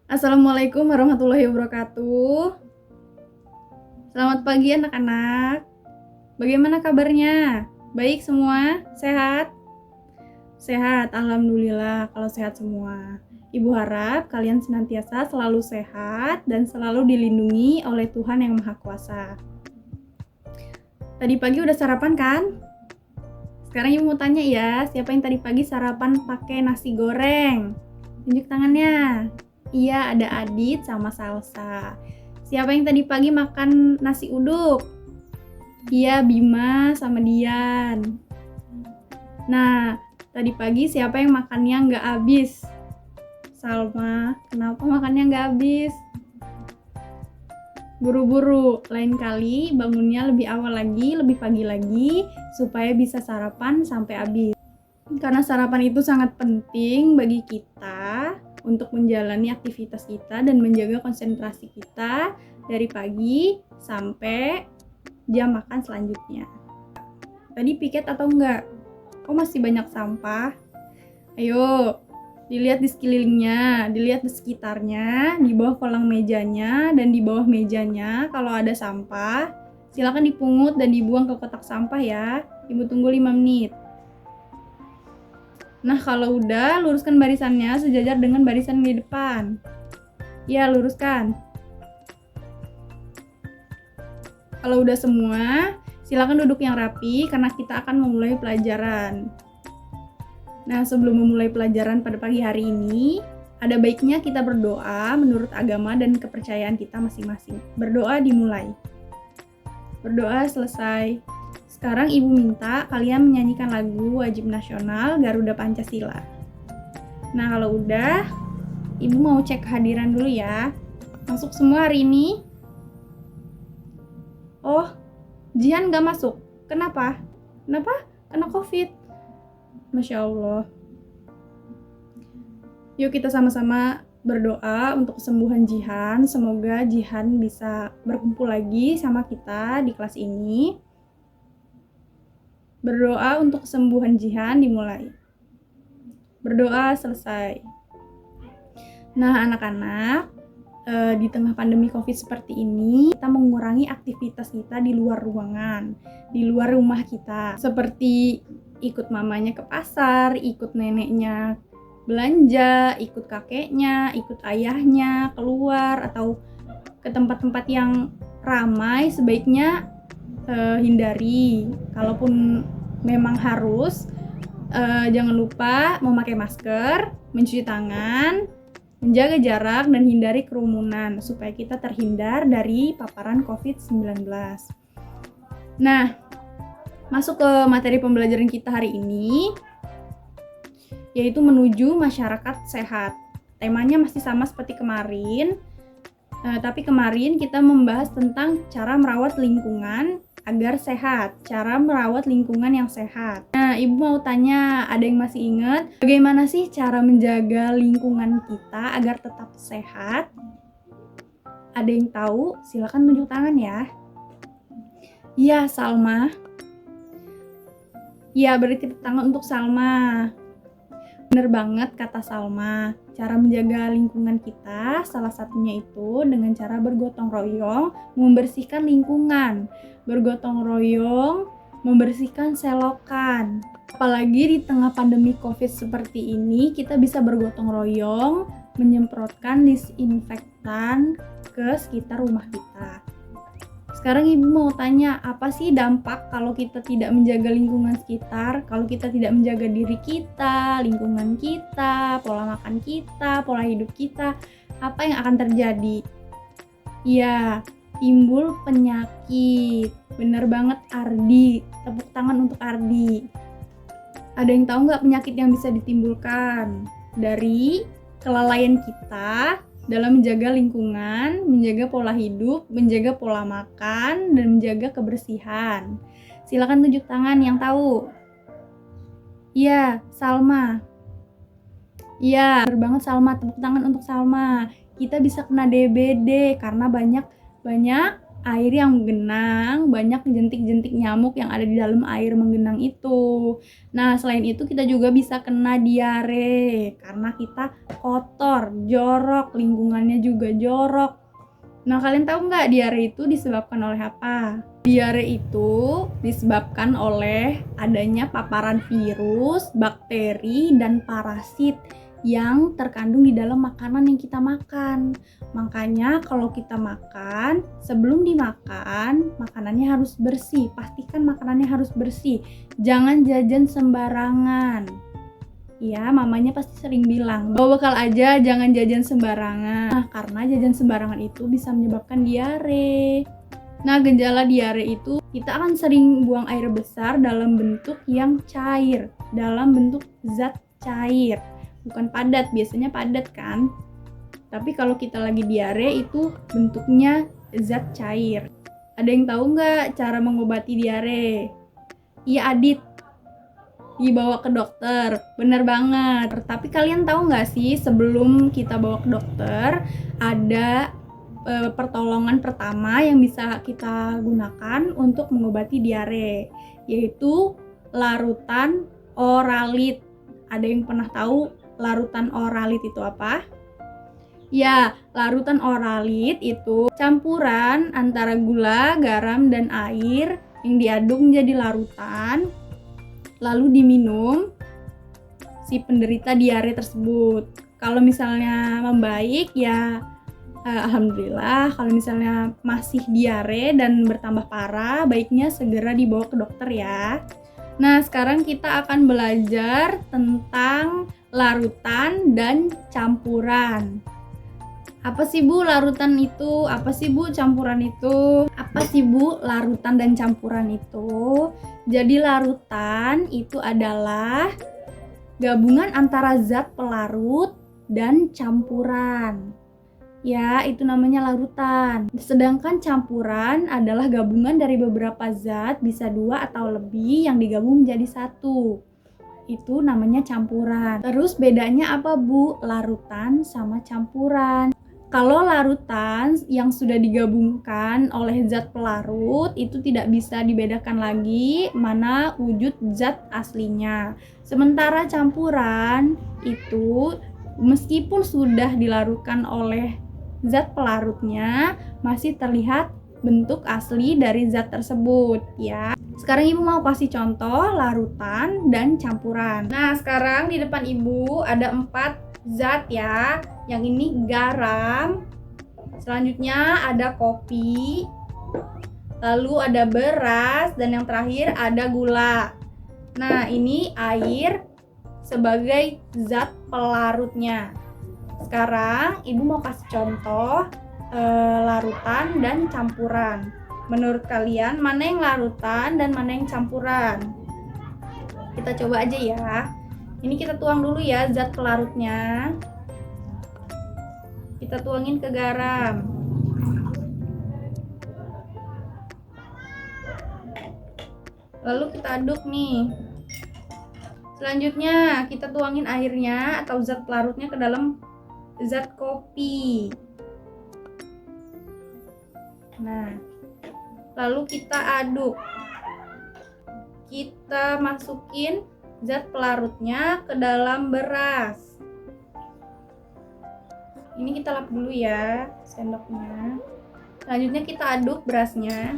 Assalamualaikum warahmatullahi wabarakatuh. Selamat pagi anak-anak. Bagaimana kabarnya? Baik semua? Sehat? Sehat, alhamdulillah kalau sehat semua. Ibu harap kalian senantiasa selalu sehat dan selalu dilindungi oleh Tuhan Yang Maha Kuasa. Tadi pagi udah sarapan kan? Sekarang ibu mau tanya ya, siapa yang tadi pagi sarapan pakai nasi goreng? Tunjuk tangannya. Iya, ada Adit sama Salsa. Siapa yang tadi pagi makan nasi uduk? Iya, Bima sama Dian. Nah, tadi pagi siapa yang makannya nggak habis? Salma. Kenapa makannya nggak habis? Buru-buru, lain kali bangunnya lebih awal lagi, lebih pagi lagi, supaya bisa sarapan sampai habis. Karena sarapan itu sangat penting bagi kita untuk menjalani aktivitas kita dan menjaga konsentrasi kita dari pagi sampai jam makan selanjutnya. Tadi piket atau enggak? Kok masih banyak sampah? Ayo, dilihat di sekelilingnya, dilihat di sekitarnya, di bawah kolong mejanya, dan di bawah mejanya kalau ada sampah, silakan dipungut dan dibuang ke kotak sampah ya. Ibu tunggu 5 menit. Nah, kalau udah, luruskan barisannya sejajar dengan barisan di depan. Ya, luruskan. Kalau udah semua, silakan duduk yang rapi karena kita akan memulai pelajaran. Nah, sebelum memulai pelajaran pada pagi hari ini, ada baiknya kita berdoa menurut agama dan kepercayaan kita masing-masing. Berdoa dimulai. Berdoa selesai. Sekarang ibu minta kalian menyanyikan lagu wajib nasional Garuda Pancasila. Nah, kalau udah, ibu mau cek kehadiran dulu ya. Masuk semua hari ini? Oh, Jihan gak masuk. Kenapa? Kena COVID. Masya Allah. Yuk kita sama-sama berdoa untuk kesembuhan Jihan. Semoga Jihan bisa berkumpul lagi sama kita di kelas ini. Berdoa untuk kesembuhan Jihan dimulai. Berdoa selesai. Nah, anak-anak, di tengah pandemi COVID seperti ini, kita mengurangi aktivitas kita di luar ruangan, di luar rumah kita. Seperti ikut mamanya ke pasar, ikut neneknya belanja, ikut kakeknya, ikut ayahnya keluar, atau ke tempat-tempat yang ramai, sebaiknya hindari. Kalaupun memang harus, jangan lupa memakai masker, mencuci tangan, menjaga jarak, dan hindari kerumunan supaya kita terhindar dari paparan COVID-19. Nah, masuk ke materi pembelajaran kita hari ini, yaitu menuju masyarakat sehat. Temanya masih sama seperti kemarin, tapi kemarin kita membahas tentang cara merawat lingkungan agar sehat, cara merawat lingkungan yang sehat. Nah, ibu mau tanya, ada yang masih ingat bagaimana sih cara menjaga lingkungan kita agar tetap sehat? Ada yang tahu? Silakan tunjuk tangan ya. Iya, Salma. Iya, beri tepuk tangan untuk Salma. Bener banget kata Salma. Cara menjaga lingkungan kita salah satunya itu dengan cara bergotong royong membersihkan lingkungan. Bergotong royong membersihkan selokan. Apalagi di tengah pandemi COVID seperti ini, kita bisa bergotong royong menyemprotkan disinfektan ke sekitar rumah kita. Sekarang ibu mau tanya, apa sih dampak kalau kita tidak menjaga lingkungan sekitar, kalau kita tidak menjaga diri kita, lingkungan kita, pola makan kita, pola hidup kita, apa yang akan terjadi? Iya, timbul penyakit. Bener banget Ardi, tepuk tangan untuk Ardi. Ada yang tahu nggak penyakit yang bisa ditimbulkan dari kelalaian kita dalam menjaga lingkungan, menjaga pola hidup, menjaga pola makan, dan menjaga kebersihan? Silakan tunjuk tangan yang tahu. Iya, Salma. Iya, benar banget Salma. Tepuk tangan untuk Salma. Kita bisa kena DBD karena banyak air yang menggenang, banyak jentik-jentik nyamuk yang ada di dalam air menggenang itu. Nah, selain itu kita juga bisa kena diare karena kita kotor, jorok, lingkungannya juga jorok. Nah, kalian tahu nggak diare itu disebabkan oleh apa? Diare itu disebabkan oleh adanya paparan virus, bakteri, dan parasit yang terkandung di dalam makanan yang kita makan. Makanya kalau kita makan, sebelum dimakan, makanannya harus bersih. Pastikan makanannya harus bersih. Jangan jajan sembarangan. Ya, mamanya pasti sering bilang, bawa bekal aja, jangan jajan sembarangan. Nah, karena jajan sembarangan itu bisa menyebabkan diare. Nah, gejala diare itu kita akan sering buang air besar dalam bentuk yang cair, dalam bentuk zat cair. Bukan padat, biasanya padat kan? Tapi kalau kita lagi diare itu bentuknya zat cair. Ada yang tahu nggak cara mengobati diare? Iya, Adit. Dibawa ke dokter, bener banget. Tapi kalian tahu nggak sih sebelum kita bawa ke dokter ada pertolongan pertama yang bisa kita gunakan untuk mengobati diare, yaitu larutan oralit. Ada yang pernah tahu larutan oralit itu apa? Ya, larutan oralit itu campuran antara gula, garam, dan air yang diaduk menjadi larutan, lalu diminum si penderita diare tersebut. Kalau misalnya membaik ya alhamdulillah. Kalau misalnya masih diare dan bertambah parah, baiknya segera dibawa ke dokter ya. Nah, sekarang kita akan belajar tentang larutan dan campuran. Apa sih Bu larutan itu? Apa sih Bu campuran itu? Apa sih Bu larutan dan campuran itu? Jadi larutan itu adalah gabungan antara zat pelarut dan campuran. Ya, itu namanya larutan. Sedangkan campuran adalah gabungan dari beberapa zat, bisa 2 atau lebih yang digabung menjadi satu. Itu namanya campuran. Terus bedanya apa Bu? Larutan sama campuran. Kalau larutan yang sudah digabungkan oleh zat pelarut itu tidak bisa dibedakan lagi mana wujud zat aslinya. Sementara campuran itu meskipun sudah dilarutkan oleh zat pelarutnya masih terlihat bentuk asli dari zat tersebut ya. Sekarang Ibu mau kasih contoh larutan dan campuran. Nah, sekarang di depan Ibu ada 4 zat ya. Yang ini garam, selanjutnya ada kopi, lalu ada beras, dan yang terakhir ada gula. Nah, ini air sebagai zat pelarutnya. Sekarang Ibu mau kasih contoh larutan dan campuran. Menurut kalian mana yang larutan dan mana yang campuran? Kita coba aja ya. Ini kita tuang dulu ya zat pelarutnya. Kita tuangin ke garam. Lalu kita aduk nih. Selanjutnya kita tuangin airnya atau zat pelarutnya ke dalam zat kopi. Nah, lalu kita aduk. Kita masukin zat pelarutnya ke dalam beras. Ini kita lap dulu ya sendoknya. Selanjutnya kita aduk berasnya.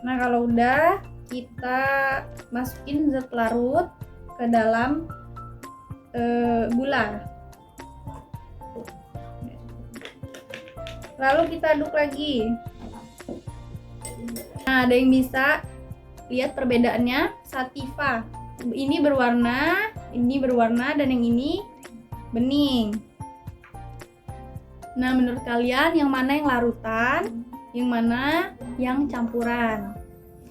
Nah, kalau udah kita masukin zat pelarut ke dalam gula. Lalu kita aduk lagi. Nah, ada yang bisa lihat perbedaannya sativa. Ini berwarna, dan yang ini bening. Nah, menurut kalian yang mana yang larutan, yang mana yang campuran?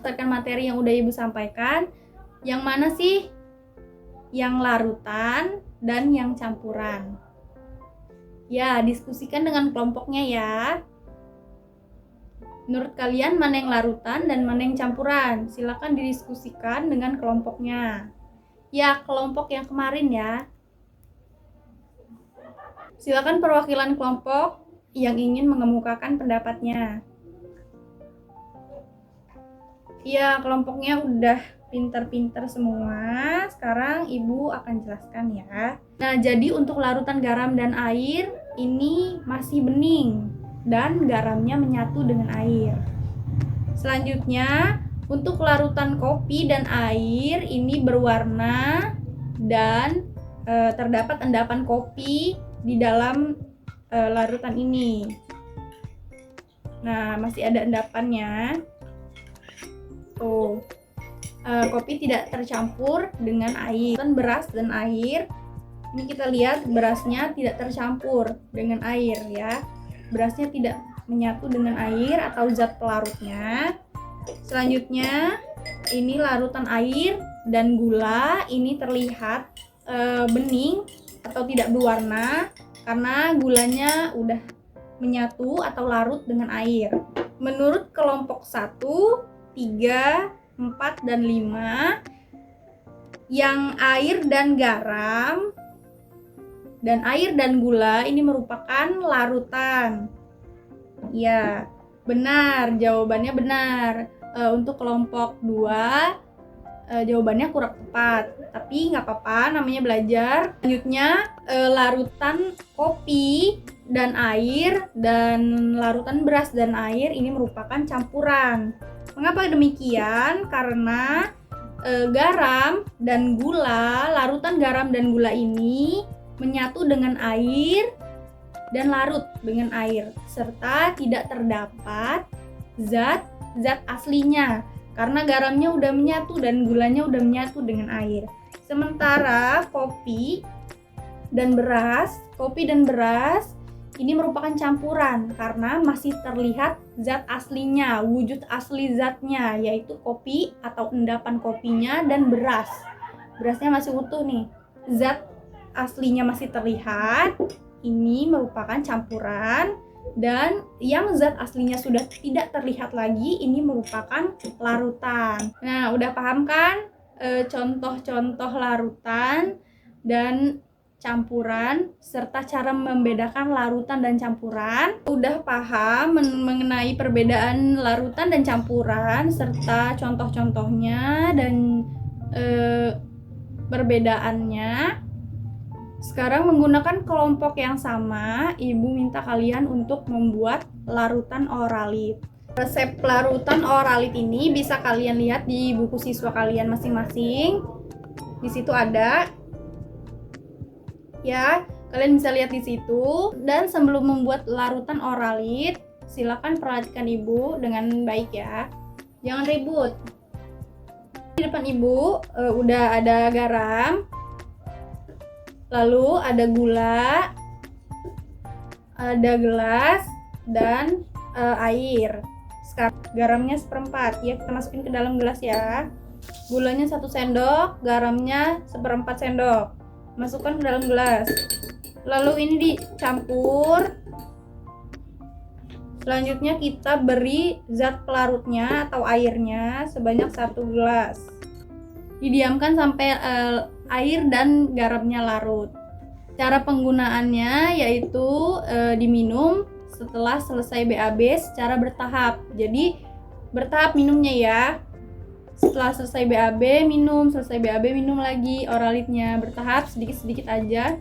Berdasarkan materi yang udah Ibu sampaikan, yang mana sih yang larutan dan yang campuran? Ya, diskusikan dengan kelompoknya ya. Menurut kalian mana yang larutan dan mana yang campuran? Silakan didiskusikan dengan kelompoknya. Ya, kelompok yang kemarin ya. Silakan perwakilan kelompok yang ingin mengemukakan pendapatnya. Ya, kelompoknya udah pinter-pinter semua. Sekarang Ibu akan jelaskan ya. Nah, jadi untuk larutan garam dan air ini masih bening dan garamnya menyatu dengan air. Selanjutnya, untuk larutan kopi dan air ini berwarna dan terdapat endapan kopi di dalam larutan ini. Nah, masih ada endapannya. Tuh, kopi tidak tercampur dengan air. Beras dan air, ini kita lihat berasnya tidak tercampur dengan air ya. Berasnya tidak menyatu dengan air atau zat pelarutnya. Selanjutnya, ini larutan air dan gula, ini terlihat bening atau tidak berwarna karena gulanya udah menyatu atau larut dengan air. Menurut kelompok 1, 3, 4, dan 5, yang air dan garam dan air dan gula ini merupakan larutan. Ya, benar, jawabannya benar. Untuk kelompok 2, jawabannya kurang tepat, tapi nggak apa-apa, namanya belajar. Selanjutnya, larutan kopi dan air dan larutan beras dan air ini merupakan campuran. Mengapa demikian? Karena garam dan gula, larutan garam dan gula ini menyatu dengan air dan larut dengan air, serta tidak terdapat zat aslinya karena garamnya udah menyatu dan gulanya udah menyatu dengan air. Sementara kopi dan beras ini merupakan campuran karena masih terlihat zat aslinya, wujud asli zatnya, yaitu kopi atau endapan kopinya dan beras. Berasnya masih utuh nih. Zat aslinya masih terlihat, ini merupakan campuran, dan yang zat aslinya sudah tidak terlihat lagi, ini merupakan larutan. Nah, udah paham kan contoh-contoh larutan dan campuran serta cara membedakan larutan dan campuran? Udah paham mengenai perbedaan larutan dan campuran serta contoh-contohnya dan perbedaannya. Sekarang menggunakan kelompok yang sama, Ibu minta kalian untuk membuat larutan oralit. Resep larutan oralit ini bisa kalian lihat di buku siswa kalian masing-masing. Di situ ada. Ya, kalian bisa lihat di situ. Dan sebelum membuat larutan oralit, silakan perhatikan Ibu dengan baik ya. Jangan ribut. Di depan Ibu udah ada garam. Lalu ada gula, ada gelas, dan air. Sekarang garamnya 1/4 ya, kita masukin ke dalam gelas ya. Gulanya 1 sendok, garamnya 1/4 sendok. Masukkan ke dalam gelas. Lalu ini dicampur. Selanjutnya kita beri zat pelarutnya atau airnya sebanyak 1 gelas. Didiamkan sampai air dan garamnya larut. Cara penggunaannya yaitu diminum setelah selesai BAB secara bertahap. Jadi bertahap minumnya ya. Setelah selesai BAB minum, selesai BAB minum lagi oralitnya, bertahap sedikit-sedikit aja.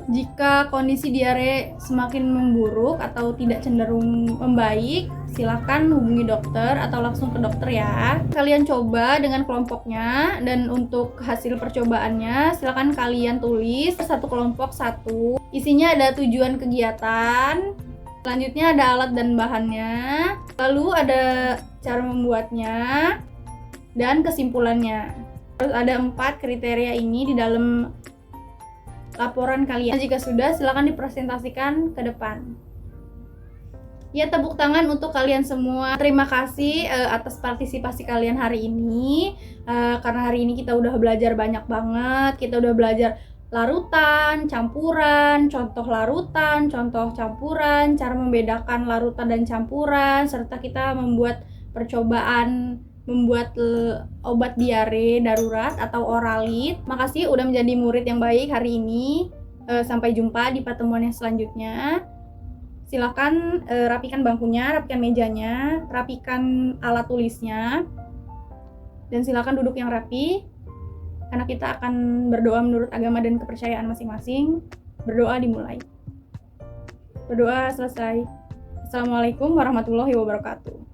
Jika kondisi diare semakin memburuk atau tidak cenderung membaik, silakan hubungi dokter atau langsung ke dokter ya. Kalian coba dengan kelompoknya, dan untuk hasil percobaannya silakan kalian tulis satu kelompok 1. Isinya ada tujuan kegiatan, selanjutnya ada alat dan bahannya, lalu ada cara membuatnya, dan kesimpulannya. Terus ada 4 kriteria ini di dalam laporan kalian. Jika sudah, silakan dipresentasikan ke depan. Ya, tepuk tangan untuk kalian semua. Terima kasih atas partisipasi kalian hari ini. Karena hari ini kita udah belajar banyak banget. Kita udah belajar larutan, campuran, contoh larutan, contoh campuran, cara membedakan larutan dan campuran, serta kita membuat percobaan membuat obat diare darurat atau oralit. Makasih udah menjadi murid yang baik hari ini. Sampai jumpa di pertemuan yang selanjutnya. Silakan rapikan bangkunya, rapikan mejanya, rapikan alat tulisnya, dan silakan duduk yang rapi, karena kita akan berdoa menurut agama dan kepercayaan masing-masing. Berdoa dimulai. Berdoa selesai. Assalamualaikum warahmatullahi wabarakatuh.